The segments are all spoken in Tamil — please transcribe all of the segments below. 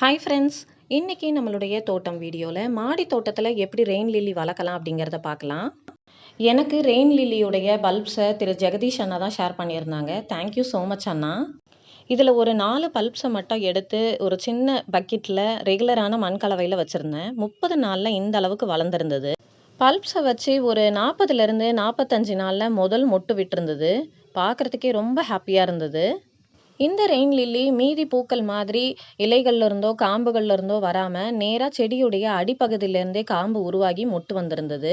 ஹாய் ஃப்ரெண்ட்ஸ், இன்னைக்கு நம்மளுடைய தோட்டம் வீடியோவில் மாடி தோட்டத்தில் எப்படி ரெயின் லில்லி வளர்க்கலாம் அப்படிங்கிறத பார்க்கலாம். எனக்கு ரெயின் லில்லியுடைய பல்ப்ஸை திரு ஜெகதீஷ் அண்ணா தான் ஷேர் பண்ணியிருந்தாங்க. தேங்க்யூ ஸோ மச் அண்ணா. இதில் ஒரு 4 பல்ப்ஸை மட்டும் எடுத்து ஒரு சின்ன பக்கெட்டில் ரெகுலரான மண் கலவையில் வச்சுருந்தேன். 30 நாளில் இந்த அளவுக்கு வளர்ந்துருந்தது. பல்ப்ஸை வச்சு ஒரு 40லேருந்து 45 நாளில் முதல் மொட்டு விட்டுருந்தது. பார்க்குறதுக்கே ரொம்ப ஹாப்பியாக இருந்தது. இந்த ரெயின் லில்லி மீதி பூக்கள் மாதிரி இலைகள்ல இருந்தோ காம்புகள்ல இருந்தோ வராமல் நேராக செடியுடைய அடிப்பகுதியிலேருந்தே காம்பு உருவாகி மொட்டு வந்திருந்தது.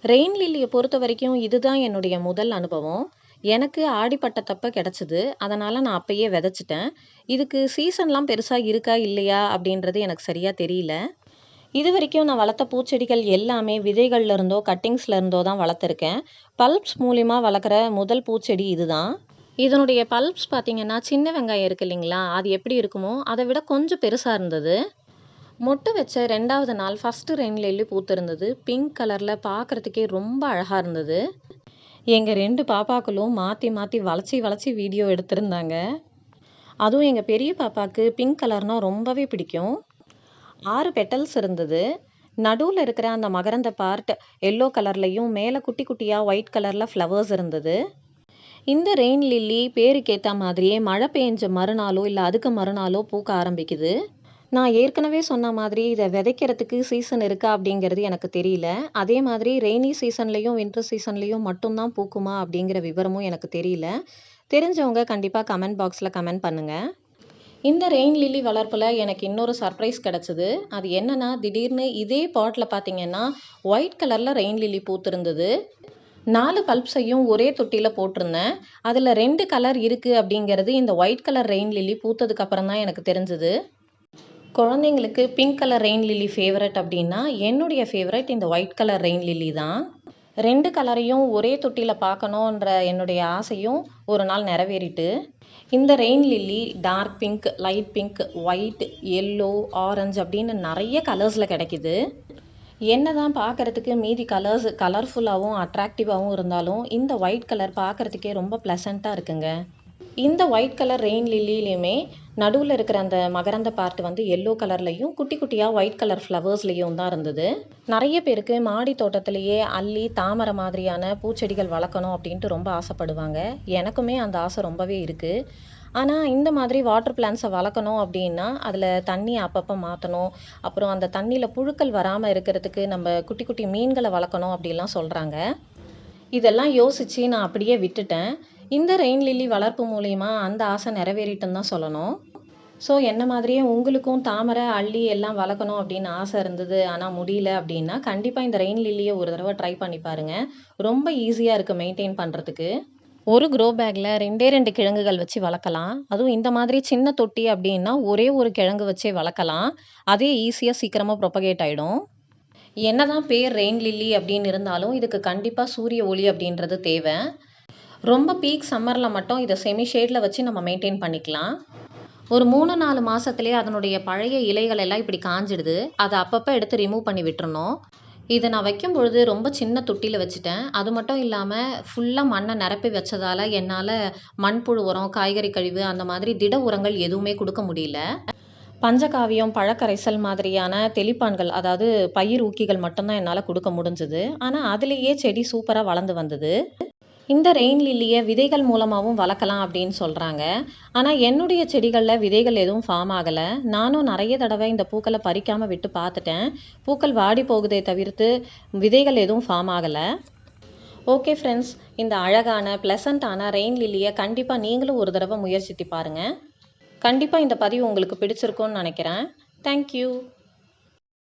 ரெயின் லில்லியை பொறுத்த வரைக்கும் இதுதான் என்னுடைய முதல் அனுபவம். எனக்கு ஆடிப்பட்டத்தப்ப கிடச்சிது. அதனால் நான் அப்பயே விதைச்சிட்டேன். இதுக்கு சீசன்லாம் பெருசாக இருக்கா இல்லையா அப்படின்றது எனக்கு சரியாக தெரியல. இது வரைக்கும் நான் வளர்த்த பூச்செடிகள் எல்லாமே விதைகள்ல இருந்தோ கட்டிங்ஸ்ல இருந்தோ தான் வளர்த்துருக்கேன். பல்ப்ஸ் மூலிமா வளர்க்குற முதல் பூச்செடி இதுதான். இதனுடைய பல்ப்ஸ் பார்த்திங்கன்னா சின்ன வெங்காயம் இருக்குது இல்லைங்களா, அது எப்படி இருக்குமோ அதை விட கொஞ்சம் பெருசாக இருந்தது. மொட்டு வச்ச 2வது நாள் ஃபஸ்ட்டு ரெயின் லில்லி பூத்திருந்தது. பிங்க் கலரில் பார்க்குறதுக்கே ரொம்ப அழகாக இருந்தது. எங்கள் 2 பாப்பாக்களும் மாற்றி மாற்றி வளைச்சி வீடியோ எடுத்திருந்தாங்க. அதுவும் எங்கள் பெரிய பாப்பாவுக்கு பிங்க் கலர்னால் ரொம்பவே பிடிக்கும். 6 பெட்டல்ஸ் இருந்தது. நடுவில் இருக்கிற அந்த மகரந்த பார்ட் எல்லோ கலர்லையும் மேலே குட்டி குட்டியாக ஒயிட் கலரில் ஃப்ளவர்ஸ் இருந்தது. இந்த ரெயின் லில்லி பேருக்கு ஏற்ற மாதிரியே மழை பெஞ்ச மறுநாளோ இல்லை அதுக்கு மறுநாளோ பூக்க ஆரம்பிக்குது. நான் ஏற்கனவே சொன்ன மாதிரி இதை விதைக்கிறதுக்கு சீசன் இருக்கா அப்படிங்கிறது எனக்கு தெரியல. அதே மாதிரி ரெய்னி சீசன்லேயும் வின்டர் சீசன்லேயும் மட்டும்தான் பூக்குமா அப்படிங்கிற விவரமும் எனக்கு தெரியல. தெரிஞ்சவங்க கண்டிப்பாக கமெண்ட் பாக்ஸில் கமெண்ட் பண்ணுங்கள். இந்த ரெயின் லில்லி வளர்ப்பில் எனக்கு இன்னொரு சர்ப்ரைஸ் கிடச்சிது. அது என்னென்னா, திடீர்னு இதே பாட்டில் பார்த்திங்கன்னா ஒயிட் கலரில் ரெயின் லில்லி பூத்திருந்தது. 4 பல்ப்ஸையும் ஒரே தொட்டியில் போட்டிருந்தேன். அதில் 2 கலர் இருக்குது அப்படிங்கிறது இந்த ஒயிட் கலர் ரெயின் லில்லி பூத்ததுக்கு அப்புறம் தான் எனக்கு தெரிஞ்சுது. குழந்தைங்களுக்கு pink colour rain lily favourite அப்படின்னா என்னுடைய ஃபேவரட் இந்த ஒயிட் கலர் ரெயின் லில்லி தான். 2 கலரையும் ஒரே தொட்டியில் பார்க்கணுன்ற என்னுடைய ஆசையும் ஒரு நாள் நிறைவேறிட்டு. இந்த rain lily dark pink, light pink, white, yellow, orange அப்படின்னு நிறைய கலர்ஸில் கிடைக்கிது. என்ன தான் பார்க்குறதுக்கு மீதி கலர்ஸ் கலர்ஃபுல்லாகவும் அட்ராக்டிவாகவும் இருந்தாலும் இந்த ஒயிட் கலர் பார்க்குறதுக்கே ரொம்ப ப்ளசண்ட்டாக இருக்குங்க. இந்த ஒயிட் கலர் ரெயின் லில்லிலையுமே நடுவில் இருக்கிற அந்த மகரந்த பார்ட் வந்து எல்லோ கலர்லையும் குட்டி குட்டியாக ஒயிட் கலர் ஃப்ளவர்ஸ்லேயும் தான் இருந்தது. நிறைய பேருக்கு மாடி தோட்டத்திலேயே அல்லி, தாமரை மாதிரியான பூச்செடிகள் வளர்க்கணும் அப்படின்ட்டு ரொம்ப ஆசைப்படுவாங்க. எனக்குமே அந்த ஆசை ரொம்பவே இருக்குது. ஆனால் இந்த மாதிரி வாட்டர் பிளான்ட்ஸை வளர்க்கணும் அப்படின்னா அதில் தண்ணி அப்பப்போ மாற்றணும். அப்புறம் அந்த தண்ணியில் புழுக்கள் வராமல் இருக்கிறதுக்கு நம்ம குட்டி குட்டி மீன்களை வளர்க்கணும் அப்படிலாம் சொல்கிறாங்க. இதெல்லாம் யோசித்து நான் அப்படியே விட்டுட்டேன். இந்த ரெயின் லில்லி வளர்ப்பு மூலிமா அந்த ஆசை நிறைவேறிட்டுன்னு தான் சொல்லணும். ஸோ என்ன மாதிரியே உங்களுக்கும் தாமரை, அல்லி எல்லாம் வளர்க்கணும் அப்படின்னு ஆசை இருந்தது ஆனால் முடியல அப்படின்னா கண்டிப்பாக இந்த ரெயின் லில்லியை ஒரு தடவை ட்ரை பண்ணி பாருங்கள். ரொம்ப ஈஸியாக இருக்குது மெயின்டைன் பண்ணுறதுக்கு. ஒரு க்ரோ பேக்கில் 2 கிழங்குகள் வச்சு வளர்க்கலாம். அதுவும் இந்த மாதிரி சின்ன தொட்டி அப்படின்னா ஒரே ஒரு கிழங்கு வச்சே வளர்க்கலாம். அதே ஈஸியாக சீக்கிரமாக ப்ரொபகேட் ஆகிடும். என்னதான் பேர் ரெயின் லில்லி அப்படின்னு இருந்தாலும் இதுக்கு கண்டிப்பாக சூரிய ஒளி அப்படின்றது தேவை. ரொம்ப பீக் சம்மரில் மட்டும் இதை செமி ஷேடில் வச்சு நம்ம மெயின்டைன் பண்ணிக்கலாம். ஒரு 3-4 மாதத்துலேயே அதனுடைய பழைய இலைகள் எல்லாம் இப்படி காஞ்சிடுது. அதை அப்பப்போ எடுத்து ரிமூவ் பண்ணி விட்டுறணும். இதை நான் வைக்கும் பொழுது ரொம்ப சின்ன தொட்டியில் வச்சுட்டேன். அது மட்டும் இல்லாமல் ஃபுல்லாக மண்ணை நிரப்பி வச்சதால் என்னால் மண்புழு உரம், காய்கறி கழிவு அந்த மாதிரி திட உரங்கள் எதுவுமே கொடுக்க முடியல. பஞ்சகாவியம், பழக்கரைசல் மாதிரியான தெளிப்பான்கள், அதாவது பயிர் ஊக்கிகள் மட்டும்தான் என்னால் கொடுக்க முடிஞ்சுது. ஆனால் அதுலேயே செடி சூப்பராக வளர்ந்து வந்தது. இந்த ரெயின் லில்லியை விதைகள் மூலமாகவும் வளர்க்கலாம் அப்படின்னு சொல்கிறாங்க. ஆனால் என்னுடைய செடிகளில் விதைகள் எதுவும் ஃபார்ம் ஆகலை. நானும் நிறைய தடவை இந்த பூக்களை பறிக்காமல் விட்டு பார்த்துட்டேன். பூக்கள் வாடி போகுதே தவிர்த்து விதைகள் எதுவும் ஃபார்ம் ஆகலை. ஓகே ஃப்ரெண்ட்ஸ், இந்த அழகான ப்ளசண்ட்டான ரெயின் லில்லியை கண்டிப்பாக நீங்களும் ஒரு தடவை முயற்சித்து பாருங்கள். கண்டிப்பாக இந்த பதிவு உங்களுக்கு பிடிச்சிருக்கும்னு நினைக்கிறேன். தேங்க்யூ.